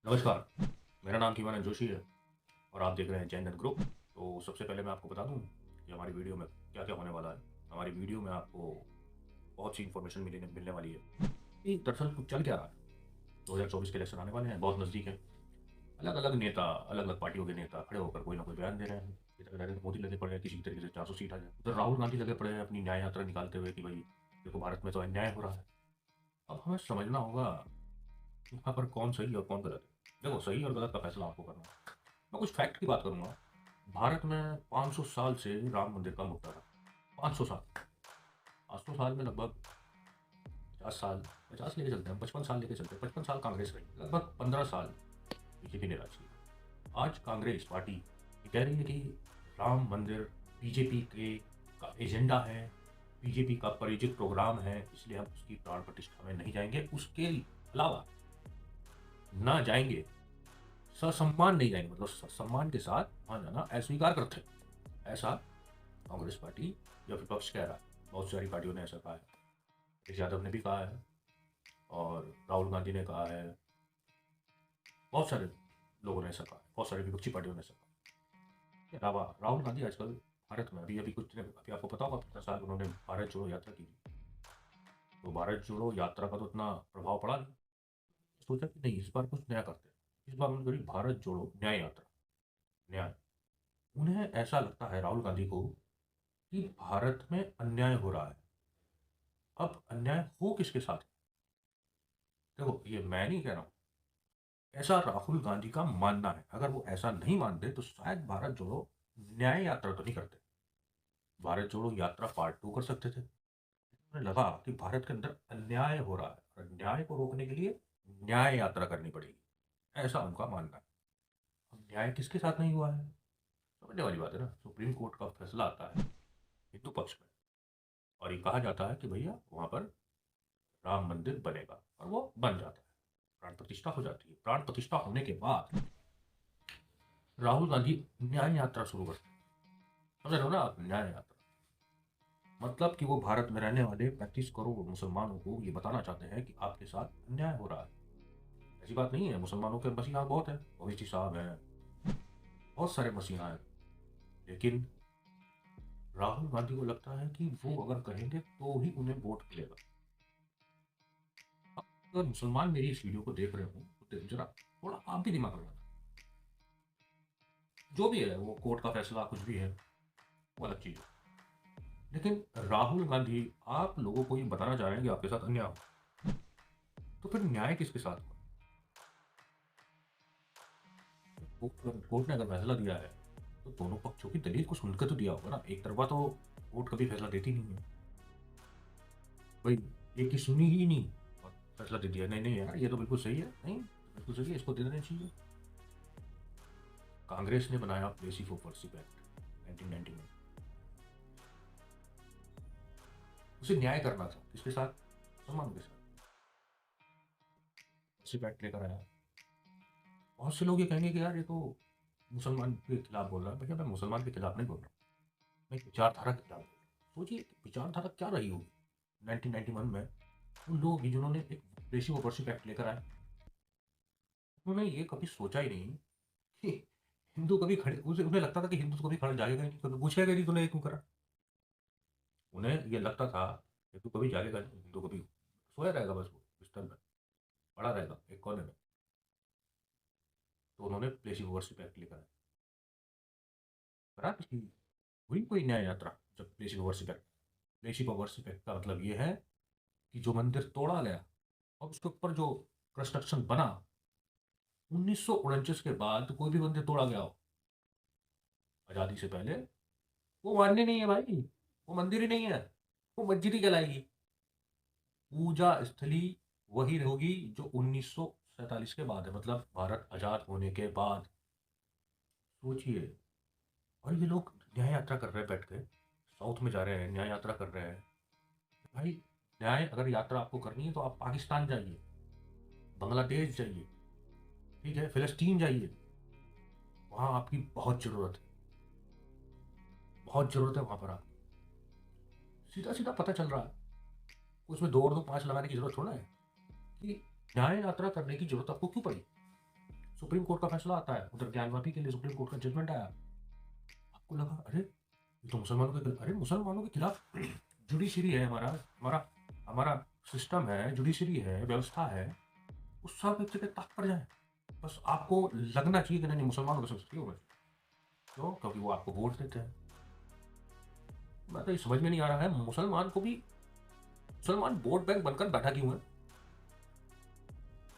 नमस्कार, मेरा नाम कीवानंद जोशी है और आप देख रहे हैं जैन धन ग्रुप। तो सबसे पहले मैं आपको बता दूं कि हमारी वीडियो में क्या-क्या होने वाला है। हमारी वीडियो में आपको बहुत सी इन्फॉर्मेशन मिलने मिलने वाली है कि दरअसल कुछ चल क्या रहा है। 2024 के इलेक्शन आने वाले हैं, बहुत नज़दीक है। अलग-अलग नेता, अलग-अलग पार्टियों के नेता खड़े होकर कोई ना कोई बयान दे रहे हैं। इधर नरेंद्र मोदी लगे पड़े हैं किसी तरीके से 400 सीट आ जाए। उधर राहुल गांधी लगे पड़े हैं अपनी न्याय यात्रा निकालते हुए कि भाई देखो भारत में तो अन्याय हो रहा है। अब हमें समझना होगा यहाँ पर कौन सही और कौन गलत है। देखो सही और गलत का फैसला आपको करना है। मैं कुछ फैक्ट की बात करूँगा। भारत में 500 साल से राम मंदिर का मुद्दा था। 500 साल। 500 साल में लगभग 50 साल, 50 लेके चलते हैं, 55 साल लेके चलते हैं। 55 साल कांग्रेस रही, लगभग 15 साल बीजेपी ने राज किया। आज कांग्रेस पार्टी ये कह रही है कि राम मंदिर बीजेपी के का एजेंडा है, बीजेपी का प्रायोजित प्रोग्राम है, इसलिए हम उसकी प्राण प्रतिष्ठा में नहीं जाएंगे। उसके अलावा ना जाएंगे, ससम्मान नहीं जाएंगे, मतलब सम्मान के साथ वहाँ जाना अस्वीकार करते हैं। ऐसा कांग्रेस पार्टी या विपक्ष कह रहा है। बहुत सारी पार्टियों ने ऐसा कहा है। अखिलेश यादव ने भी कहा है और राहुल गांधी ने कहा है। बहुत सारे लोगों ने ऐसा कहा है, बहुत सारी विपक्षी पार्टियों ने ऐसा कहा। इसके अलावा राहुल गांधी आजकल भारत में अभी अभी कुछ दिन अभी आपको पता होगा, पिछले साल उन्होंने भारत जोड़ो यात्रा की थी। तो भारत जोड़ो यात्रा का तो इतना प्रभाव पड़ा नहीं। सोचा कि नहीं, इस बार कुछ नया करते हैं। इस बार उन्होंने करी भारत जोड़ो न्याय यात्रा। न्याय, उन्हें ऐसा लगता है राहुल गांधी को कि भारत में अन्याय हो रहा है। अब अन्याय हो किसके साथ? देखो ये मैं नहीं कह रहा हूँ, ऐसा राहुल गांधी का मानना है। अगर वो ऐसा नहीं मानते तो शायद भारत जोड़ो न्याय यात्रा तो नहीं करते। भारत जोड़ो यात्रा पार्ट 2 कर सकते थे। उन्हें लगा कि भारत के अंदर अन्याय हो रहा है और न्याय को रोकने के लिए न्याय यात्रा करनी पड़ेगी, ऐसा उनका मानना है। अब न्याय किसके साथ नहीं हुआ है? समझने वाली बात है ना। सुप्रीम कोर्ट का फैसला आता है हिंदू पक्ष में और ये कहा जाता है कि भैया वहां पर राम मंदिर बनेगा और वो बन जाता है। प्राण प्रतिष्ठा हो जाती है। प्राण प्रतिष्ठा होने के बाद राहुल गांधी न्याय यात्रा शुरू करते हैं। समझ रहे हो ना आप? न्याय यात्रा मतलब कि वो भारत में रहने वाले 35 करोड़ मुसलमानों को ये बताना चाहते हैं कि आपके साथ अन्याय हो रहा है। ऐसी बात नहीं है, मुसलमानों के मसीहा बहुत है, ओवैसी साहब हैं, बहुत सारे मसीहा हैं। लेकिन राहुल गांधी को लगता है कि वो अगर कहेंगे तो ही उन्हें वोट मिलेगा। अब अगर मुसलमान मेरी इस वीडियो को देख रहे हो तो जरा थोड़ा आप भी दिमाग लगाना। जो भी है वो कोर्ट का फैसला कुछ भी है, वो अलग चीज़ है। लेकिन राहुल गांधी आप लोगों को ये बताना चाह रहे हैं कि आपके साथ अन्याय हो, तो फिर न्याय किसके साथ हुआ? कोर्ट ने अगर फैसला दिया है तो दोनों पक्षों की दलील को सुनकर तो दिया होगा ना। एक तरफा तो कोर्ट कभी फैसला देती नहीं है। भाई एक की सुनी ही नहीं और फैसला दे दिया, नहीं नहीं यार ये तो बिल्कुल सही है, नहीं बिल्कुल सही है, इसको दे देना चाहिए। कांग्रेस ने बनाया प्लेसी फॉर वर्शिप एक्ट 1991। उसे न्याय करना था किसके साथ? मुसलमानों के साथ। वर्शिप एक्ट लेकर आया। बहुत से लोग ये कहेंगे कि यार ये तो मुसलमान के खिलाफ बोल रहा है। भैया मैं मुसलमान के खिलाफ नहीं बोल रहा हूँ, मैं एक विचारधारा के खिलाफ बोल रहा हूँ। सोचिए कि विचारधारा क्या रही होगी 1991 में। उन लोग भी जिन्होंने एक प्लेसी फॉर वर्शिप एक्ट लेकर आए, उन्होंने ये कभी सोचा ही नहीं कि हिंदू कभी खड़े, उसे उन्हें लगता था कि हिंदू तो कभी खड़ा जागेगा ही नहीं, कभी पूछेगा ही नहीं तूने ये क्यों करा। उन्हें ये लगता था कि तू कभी जागेगा नहीं, हिंदू कभी सोया रहेगा, बस वो बिस्तर में पड़ा रहेगा एक कोने में। तो उन्होंने प्लेसी वर्शिप एक्ट लेकर करा कि हुई कोई न्याय यात्रा। जब places worship act, places worship act का मतलब ये है कि जो मंदिर तोड़ा गया और उसके ऊपर जो कंस्ट्रक्शन बना 1949 के बाद, कोई भी मंदिर तोड़ा गया हो आज़ादी से पहले, वो मान्य नहीं है भाई। वो मंदिर ही नहीं है, वो मस्जिद ही कहलाएगी। पूजा स्थली वही होगी जो 1947 के बाद है, मतलब भारत आजाद होने के बाद। सोचिए। और ये लोग न्याय यात्रा कर रहे हैं बैठ के, साउथ में जा रहे हैं न्याय यात्रा कर रहे हैं। भाई न्याय अगर यात्रा आपको करनी है तो आप पाकिस्तान जाइए, बांग्लादेश जाइए, ठीक है, फिलिस्तीन जाइए। वहाँ आपकी बहुत ज़रूरत है, बहुत ज़रूरत है वहाँ पर आपकी। सीधा सीधा पता चल रहा है। उसमें 2 और 2 5 लगाने की जरूरत थोड़ा है कि न्याय यात्रा करने की जरूरत आपको क्यों पड़ी। सुप्रीम कोर्ट का फैसला आता है, उधर ज्ञानवापी के लिए सुप्रीम कोर्ट का जजमेंट आया, आपको लगा अरे ये तो मुसलमानों के, अरे मुसलमानों के खिलाफ जुडिशरी है, हमारा हमारा हमारा सिस्टम है, जुडिशरी है, व्यवस्था है, उस सब एक जगह ताक पड़ जाए। बस आपको लगना चाहिए कि नहीं मुसलमानों के संस्कृति होगा। क्यों? क्योंकि वो आपको वोट देते हैं। मैं तो ये समझ में नहीं आ रहा है, मुसलमान को भी, मुसलमान वोट बैंक बनकर बैठा क्यों है?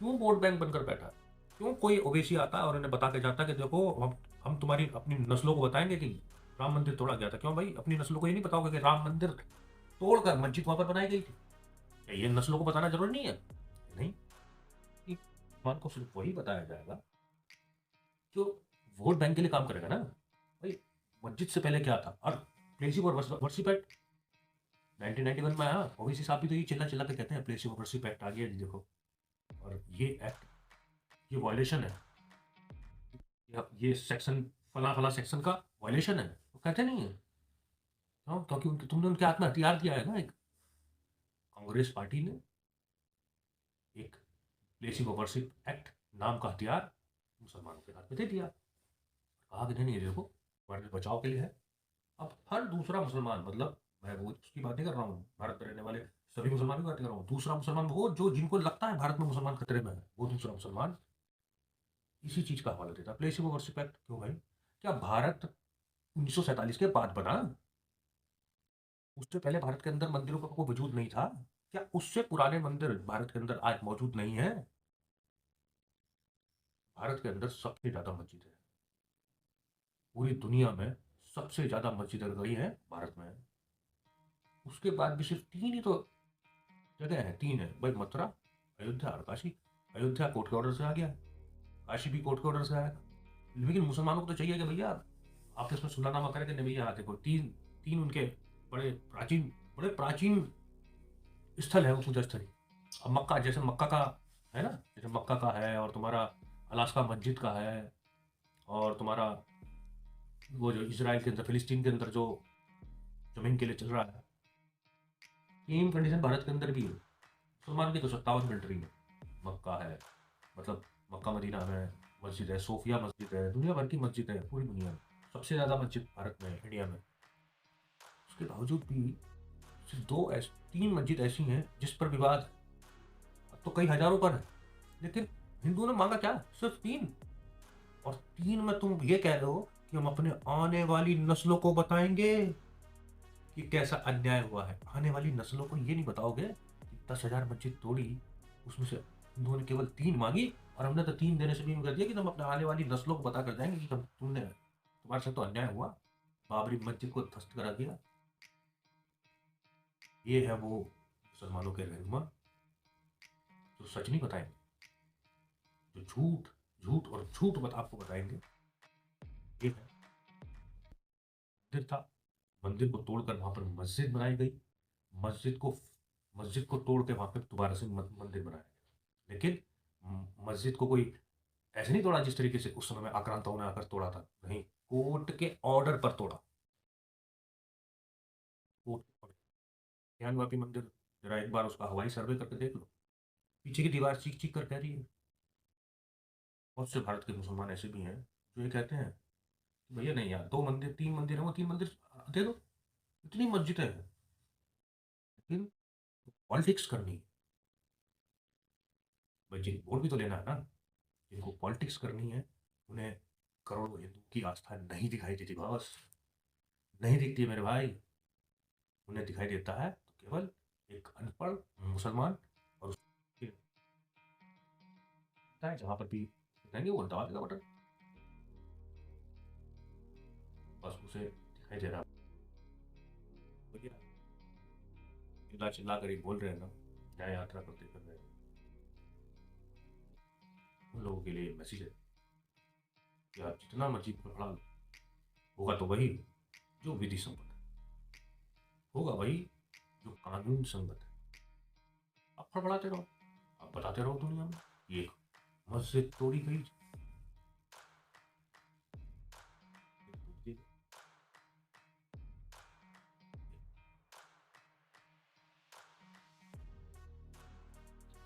क्यों वोट बैंक बनकर बैठा है? क्यों कोई ओवैसी आता है और इन्हें बता के जाता है कि देखो हम तुम्हारी अपनी नस्लों को बताएंगे कि राम मंदिर तोड़ा गया था। क्यों भाई अपनी नस्लों को ये नहीं बताओगे कि राम मंदिर तोड़कर मस्जिद वहां पर बनाई गई थी? क्या ये नस्लों को बताना जरूरी नहीं है? नहीं, मुसलमान को सिर्फ वही बताया जाएगा जो वोट बैंक के लिए काम करेगा ना। भाई मस्जिद से पहले क्या था? और प्लेसिव और वर्शिप एक्ट 1991 में आया, ओवैसी साहब भी तो ये चिल्ला चिल्ला के कहते हैं प्लेसिव और वर्शिप एक्ट आ गया जी देखो। और ये एक्ट, ये वायलेशन है, ये सेक्शन फला फला सेक्शन का वायलेशन है, वो कहते नहीं है। क्यों? क्योंकि तुमने उनके हाथ में हथियार दिया है ना, एक कांग्रेस पार्टी ने एक प्लेसिव ऑफ वर्शिप एक्ट नाम का हथियार मुसलमानों के हाथ में दे दिया। कहा कि नहीं ये देखो हमारे बचाव के लिए है। अब हर दूसरा मुसलमान, मतलब मैं वो उसकी बात नहीं कर रहा हूँ, भारत में रहने वाले सभी मुसलमानों की बात कर रहा हूँ, दूसरा मुसलमान वो जो जिनको लगता है भारत में मुसलमान खतरे में है, वो दूसरा मुसलमान इसी चीज का हवाला देता है प्लेसिव ऑफ वर्शिप एक्ट। क्यों भाई? क्या भारत 1947 के बाद बना? उससे पहले भारत के अंदर मंदिरों का कोई वजूद नहीं था? क्या उससे पुराने मंदिर भारत के अंदर आज मौजूद नहीं है? भारत के अंदर सबसे ज्यादा मस्जिद है, पूरी दुनिया में सबसे ज्यादा मस्जिद गई है भारत में है। उसके बाद भी सिर्फ तीन ही तो जगह है, तीन है भाई, मथुरा, अयोध्या और काशी। अयोध्या कोर्ट के ऑर्डर से आ गया, काशी भी कोर्ट के ऑर्डर से आएगा। लेकिन मुसलमानों को तो चाहिए कि भैया आप इसमें सुलहनामा करें कि नहीं भैया, देखो तीन तीन उनके बड़े प्राचीन स्थल है, वो पूजा स्थल। अब मक्का, जैसे मक्का का है ना, जैसे मक्का का है, और तुम्हारा अलास्का मस्जिद का है, और तुम्हारा वो जो इसराइल के अंदर, फिलिस्तीन के अंदर जो जमीन के लिए चल रहा है, सेम कंडीशन भारत के अंदर भी है। मुसलमान की तो 57 कंट्री में मक्का है, मतलब मक्का मदीना में मस्जिद है, सोफिया मस्जिद है, दुनिया भर की मस्जिद है पूरी दुनिया में। सबसे ज़्यादा मस्जिद भारत में है, इंडिया में। उसके बावजूद भी सिर्फ तीन मस्जिद ऐसी हैं जिस पर विवाद है। अब तो कई हजारों पर है, लेकिन हिंदुओं ने मांगा क्या? सिर्फ तीन। और तीन में तुम ये कह रहे हो कि हम अपने आने वाली नस्लों को बताएंगे कि कैसा अन्याय हुआ है। आने वाली नस्लों को ये नहीं बताओगे कि 10,000 मस्जिद तोड़ी, उसमें से हिंदुओं ने केवल तीन मांगी, और हमने तो तीन देने से भी कर दिया कि तुम अपने आने वाली नस्लों को बता कर जाएंगे कि तुमने, तुम्हारे साथ तो अन्याय हुआ, बाबरी मस्जिद को ध्वस्त करा दिया। ये है वो मुसलमानों के रहनुमा जो सच नहीं बताएंगे, जो झूठ झूठ और झूठ आपको बताएंगे। ये है, मंदिर था, मंदिर को तोड़कर वहां पर मस्जिद बनाई गई, मस्जिद को मस्जिद को तोड़ के वहां पर दोबारा से मंदिर बनाया गया। लेकिन मस्जिद को कोई ऐसे नहीं तोड़ा जिस तरीके से उस समय में आक्रांताओं ने आकर तोड़ा था, नहीं, कोर्ट के ऑर्डर पर तोड़ा। कोर्ट के ऑर्डर। ज्ञानवापी मंदिर, जरा एक बार उसका हवाई सर्वे करके देख लो, पीछे की दीवार चीख चीख कर कह रही है। बहुत से भारत के मुसलमान ऐसे भी हैं जो ये कहते हैं कि भैया नहीं यार, दो मंदिर तीन मंदिर है, वो तीन मंदिर दे दो, इतनी मस्जिदें हैं। लेकिन पॉलिटिक्स करनी है भाई, जिनको वोट भी तो लेना है ना, जिनको पॉलिटिक्स करनी है, उन्हें करोड़ों हिंदू की आस्था नहीं दिखाई देती बॉस, नहीं दिखती है मेरे भाई। उन्हें दिखाई देता है तो केवल एक अनपढ़ मुसलमान, और उसके है जहां पर भी देंगे वो दबा देगा बटन, बस उसे दिखाई दे रहा है। भैया चिल्ला चिल्ला कर ही बोल रहे हैं ना, न्याय यात्रा करते कर रहे हैं, उन लोगों के लिए मैसेज है कि आप जितना मर्जी पकड़ा लो, होगा तो वही जो विधि संगत है, होगा वही जो कानून संगत है। आप फड़फड़ाते रहो, आप बताते रहो दुनिया में ये मस्जिद तोड़ी गई,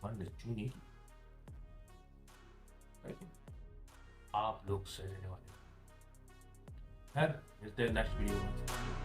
मान ने चुनी, आप लोग सह लेने वाले हैं। खैर मिलते हैं नेक्स्ट वीडियो में।